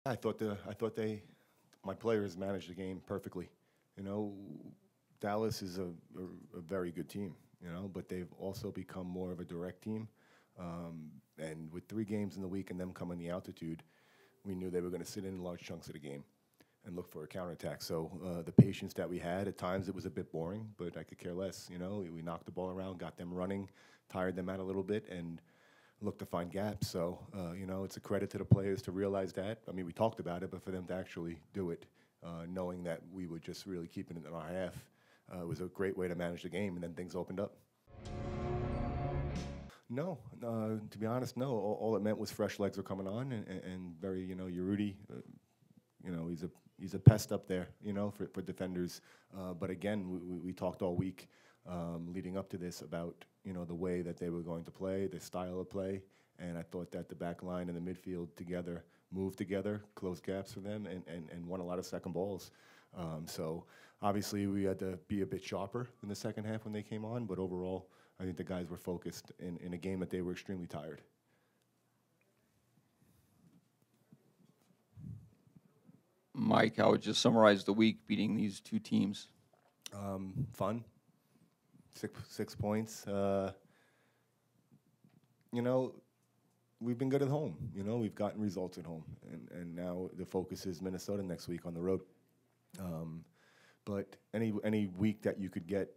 My players managed the game perfectly. You know, Dallas is a very good team, you know, but they've also become more of a direct team. And with 3 games in the week and them coming the altitude, we knew they were going to sit in large chunks of the game and look for a counterattack. So the patience that we had, at times it was a bit boring, but I could care less. You know, we knocked the ball around, got them running, tired them out a little bit, and looked to find gaps. So, you know, it's a credit to the players to realize that. I mean, we talked about it, but for them to actually do it, knowing that we would just really keep it in our half, was a great way to manage the game, and then things opened up. No, to be honest, no. All it meant was fresh legs were coming on, and very, you know, Urruti, you know, he's a pest up there, you know, for defenders. But again, we talked all week leading up to this about, you know, the way that they were going to play, the style of play, and I thought that the back line and the midfield together moved together, closed gaps for them, and won a lot of second balls. So obviously we had to be a bit sharper in the second half when they came on, but overall I think the guys were focused in a game that they were extremely tired. Mike, how would you summarize the week beating these 2 teams? Fun. 6 points. You know, we've been good at home. You know, we've gotten results at home, and now the focus is Minnesota next week on the road. But any week that you could get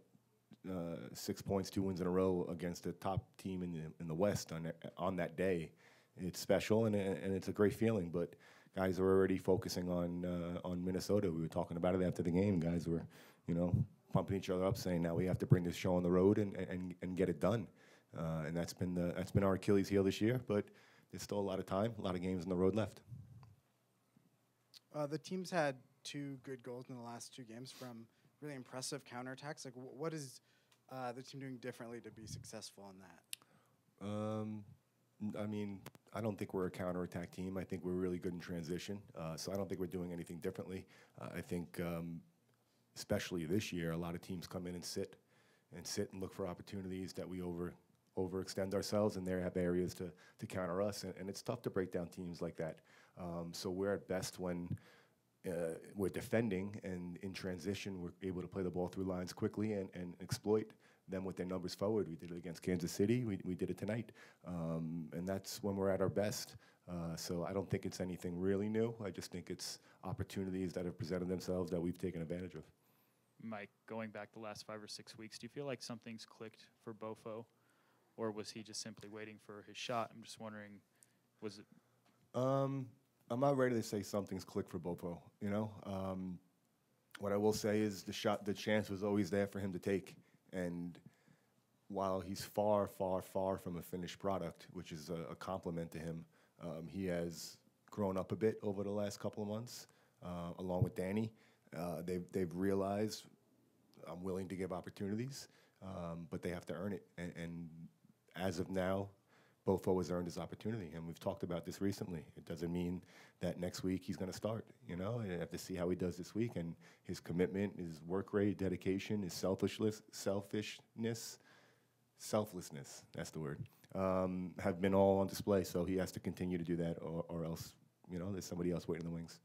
6 points, 2 wins in a row against a top team in the West on that day, it's special and it's a great feeling. But guys are already focusing on Minnesota. We were talking about it after the game. Guys were, you know, pumping each other up, saying now we have to bring this show on the road and get it done. And that's been our Achilles heel this year. But there's still a lot of time, a lot of games on the road left. The team's had 2 good goals in the last 2 games from really impressive counterattacks. Like, what is the team doing differently to be successful in that? I mean, I don't think we're a counterattack team. I think we're really good in transition. So I don't think we're doing anything differently. I think, especially this year, a lot of teams come in and sit and look for opportunities that we overextend ourselves, and they have areas to counter us. And it's tough to break down teams like that. So we're at best when we're defending, and in transition, we're able to play the ball through lines quickly and exploit them with their numbers forward. We did it against Kansas City. We did it tonight. And that's when we're at our best. So I don't think it's anything really new. I just think it's opportunities that have presented themselves that we've taken advantage of. Mike, going back the last 5 or 6 weeks, do you feel like something's clicked for Bofo? Or was he just simply waiting for his shot? I'm just wondering, was it? I'm not ready to say something's clicked for Bofo, you know? What I will say is the chance was always there for him to take. And while he's far, far, far from a finished product, which is a compliment to him, he has grown up a bit over the last couple of months, along with Danny. They've realized I'm willing to give opportunities, but they have to earn it. And as of now, Bofo has earned his opportunity, and we've talked about this recently. It doesn't mean that next week he's going to start, you know? You have to see how he does this week, and his commitment, his work rate, dedication, his selfishness, that's the word, have been all on display, so he has to continue to do that, or else, you know, there's somebody else waiting in the wings.